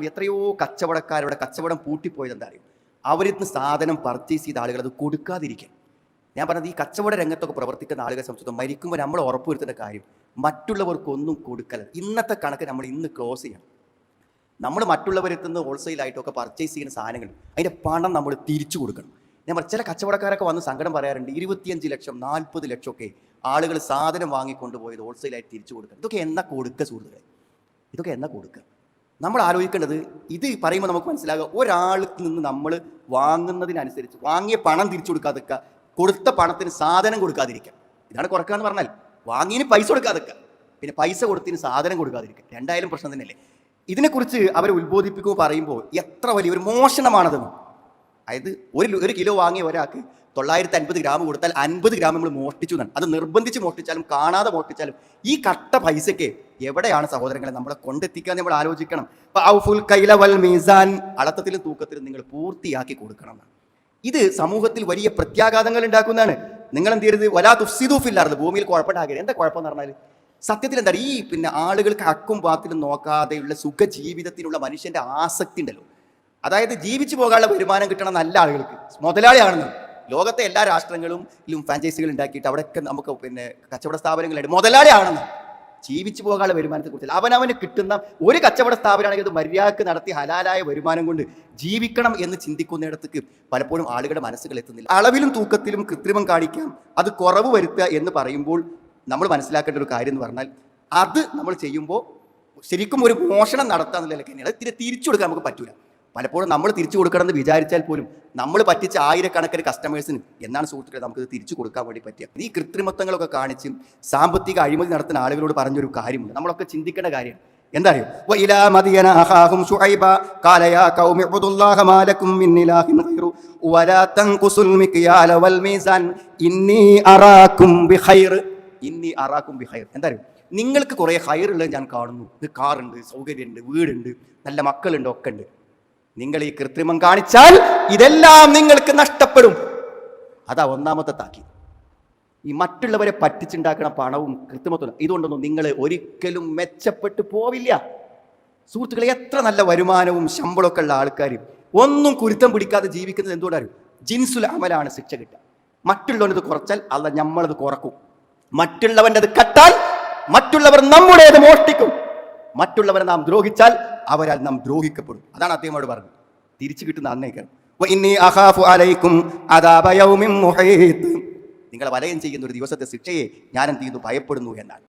എത്രയോ കച്ചവടക്കാരുടെ കച്ചവടം പൂട്ടിപ്പോയത് എന്താ അറിയും? അവരിന്ന് സാധനം പർച്ചേസ് ചെയ്ത ആളുകൾ അത് കൊടുക്കാതിരിക്കും. ഞാൻ പറഞ്ഞത് ഈ കച്ചവട രംഗത്തൊക്കെ പ്രവർത്തിക്കുന്ന ആളുകളെ സംബന്ധിച്ച് മരിക്കുമ്പോൾ നമ്മൾ ഉറപ്പുവരുത്തേണ്ട കാര്യം മറ്റുള്ളവർക്കൊന്നും കൊടുക്കല. ഇന്നത്തെ കണക്ക് നമ്മൾ ഇന്ന് ക്ലോസ് ചെയ്യണം. നമ്മൾ മറ്റുള്ളവരെത്തുന്ന ഹോൾസെയിലായിട്ടൊക്കെ പർച്ചേസ് ചെയ്യുന്ന സാധനങ്ങൾ അതിൻ്റെ പണം നമ്മൾ തിരിച്ചു കൊടുക്കണം. ഞാൻ പറഞ്ഞ ചില കച്ചവടക്കാരൊക്കെ വന്ന് സങ്കടം പറയാറുണ്ട്. 25 ലക്ഷം 40 ലക്ഷമൊക്കെ ആളുകൾ സാധനം വാങ്ങിക്കൊണ്ടുപോയത് ഹോൾസെയിലായിട്ട് തിരിച്ചു കൊടുക്കുക. ഇതൊക്കെ എന്നാ കൊടുക്കുക സുഹൃത്തുക്കളെ? ഇതൊക്കെ എന്നാ കൊടുക്കുക? നമ്മൾ ആലോചിക്കേണ്ടത്, ഇത് പറയുമ്പോൾ നമുക്ക് മനസ്സിലാകുക, ഒരാൾക്ക് നിന്ന് നമ്മൾ വാങ്ങുന്നതിനനുസരിച്ച് വാങ്ങിയ പണം തിരിച്ചു കൊടുക്കാതിരിക്കുക, കൊടുത്ത പണത്തിന് സാധനം കൊടുക്കാതിരിക്കുക. ഇതാണ് കുറക്കുക എന്ന് പറഞ്ഞാൽ. വാങ്ങിയതിന് പൈസ കൊടുക്കാതിരിക്കുക, പിന്നെ പൈസ കൊടുത്തതിന് സാധനം കൊടുക്കാതിരിക്കുക. രണ്ടായാലും പ്രശ്നം തന്നെയല്ലേ? ഇതിനെക്കുറിച്ച് അവരെ ഉത്ബോധിപ്പിക്കുമ്പോൾ പറയുമ്പോൾ എത്ര വലിയൊരു മോഷണമാണതെന്ന്. അതായത് ഒരു കിലോ വാങ്ങിയ ഒരാൾക്ക് 950 ഗ്രാം കൊടുത്താൽ 50 ഗ്രാം നമ്മൾ മോഷ്ടിച്ചു എന്നാണ്. അത് നിർബന്ധിച്ച് മോഷ്ടിച്ചാലും കാണാതെ മോഷ്ടിച്ചാലും ഈ കട്ട പൈസയ്ക്ക് എവിടെയാണ് സഹോദരങ്ങളെ നമ്മളെ കൊണ്ടെത്തിക്കാൻ നമ്മൾ ആലോചിക്കണം. അളത്തത്തിലും തൂക്കത്തിലും നിങ്ങൾ പൂർത്തിയാക്കി കൊടുക്കണം. ഇത് സമൂഹത്തിൽ വലിയ പ്രത്യാഘാതങ്ങൾ ഉണ്ടാക്കുന്നതാണ്. നിങ്ങൾ എന്ത് ചെയ്യരുത്? വലാ തുഫ്സിദൂ ഫിൽ അർദ്, ഭൂമിയിൽ കുഴപ്പമുണ്ടാകരുത്. എന്താ കുഴപ്പം എന്ന് പറഞ്ഞാൽ സത്യത്തിൽ എന്താ ഈ ആളുകൾക്ക് ഹക്കും ബാത്തിലും നോക്കാതെയുള്ള സുഖജീവിതത്തിനുള്ള മനുഷ്യന്റെ ആസക്തി ഉണ്ടല്ലോ. അതായത് ജീവിച്ചു പോകാനുള്ള വരുമാനം കിട്ടണം നല്ല ആളുകൾക്ക്, മുതലാളിയാണെന്ന്. ലോകത്തെ എല്ലാ രാഷ്ട്രങ്ങളിലും ഫ്രാഞ്ചൈസികൾ ഉണ്ടാക്കിയിട്ട് അവിടെയൊക്കെ നമുക്ക് കച്ചവട സ്ഥാപനങ്ങളുണ്ട്. മുതലാളിയാണെന്ന്. ജീവിച്ചു പോകാനുള്ള വരുമാനത്തെക്കുറിച്ച് അവനവന് കിട്ടുന്ന ഒരു കച്ചവട സ്ഥാപനമാണെങ്കിൽ അത് മര്യാദക്ക് നടത്തി ഹലാലായ വരുമാനം കൊണ്ട് ജീവിക്കണം എന്ന് ചിന്തിക്കുന്നിടത്തേക്ക് പലപ്പോഴും ആളുകളുടെ മനസ്സുകൾ എത്തുന്നില്ല. അളവിലും തൂക്കത്തിലും കൃത്രിമം കാണിക്കാം, അത് കുറവ് വരുത്തുക എന്ന് പറയുമ്പോൾ നമ്മൾ മനസ്സിലാക്കേണ്ട ഒരു കാര്യം എന്ന് പറഞ്ഞാൽ, അത് നമ്മൾ ചെയ്യുമ്പോൾ ശരിക്കും ഒരു മോഷണം നടത്താന്നുള്ളതൊക്കെ തന്നെയാണ്. അത് തിരിച്ചു കൊടുക്കാൻ നമുക്ക് പറ്റൂല. പലപ്പോഴും നമ്മൾ തിരിച്ചു കൊടുക്കണമെന്ന് വിചാരിച്ചാൽ പോലും നമ്മൾ പറ്റിച്ച ആയിരക്കണക്കിന് കസ്റ്റമേഴ്സിന് എന്നാണ് സുഹൃത്തുക്കളെ നമുക്കിത് തിരിച്ചു കൊടുക്കാൻ വേണ്ടി പറ്റുക. ഈ കൃത്രിമത്വങ്ങളൊക്കെ കാണിച്ച് സാമ്പത്തിക അഴിമതി നടത്തുന്ന ആളുകളോട് പറഞ്ഞൊരു കാര്യമുണ്ട്, നമ്മളൊക്കെ ചിന്തിക്കേണ്ട കാര്യം. എന്താ അറിയോ? എന്താ അറിയോ? നിങ്ങൾക്ക് കുറെ ഹൈറുള്ളത് ഞാൻ കാണുന്നു. ഇത് കാറുണ്ട്, സൗകര്യമുണ്ട്, വീടുണ്ട്, നല്ല മക്കളുണ്ട്, ഒക്കെ ഉണ്ട്. നിങ്ങൾ ഈ കൃത്രിമം കാണിച്ചാൽ ഇതെല്ലാം നിങ്ങൾക്ക് നഷ്ടപ്പെടും. അതാ ഒന്നാമത്തെ താക്കീത്. ഈ മറ്റുള്ളവരെ പറ്റിച്ചുണ്ടാക്കുന്ന പണവും കൃത്രിമത്വം ഇതുകൊണ്ടൊന്നും നിങ്ങൾ ഒരിക്കലും മെച്ചപ്പെട്ടു പോവില്ല. സുഹൃത്തുക്കളെ, എത്ര നല്ല വരുമാനവും ശമ്പളമൊക്കെ ഉള്ള ആൾക്കാർ ഒന്നും കുരുത്തം പിടിക്കാതെ ജീവിക്കുന്നത് എന്തുകൊണ്ടാണ്? ജിൻസുൽ അമലാണ് ശിക്ഷ കിട്ടുക. മറ്റുള്ളവനത് കുറച്ചാൽ അല്ല നമ്മളത് കുറക്കും. മറ്റുള്ളവൻ്റെ അത് കട്ടാൽ മറ്റുള്ളവർ നമ്മുടേത് മോഷ്ടിക്കും. മറ്റുള്ളവരെ നാം ദ്രോഹിച്ചാൽ അവരാൽ നാം ദ്രോഹിക്കപ്പെടും. അതാണ് അദ്ദേഹത്തോട് പറഞ്ഞത്. തിരിച്ചു കിട്ടുന്ന അന്നേക്കാണ് നിങ്ങളെ വലയം ചെയ്യുന്ന ഒരു ദിവസത്തെ ശിക്ഷയെ ഞാൻ എന്ത് ചെയ്യുന്നു? ഭയപ്പെടുന്നു എന്നാണ്.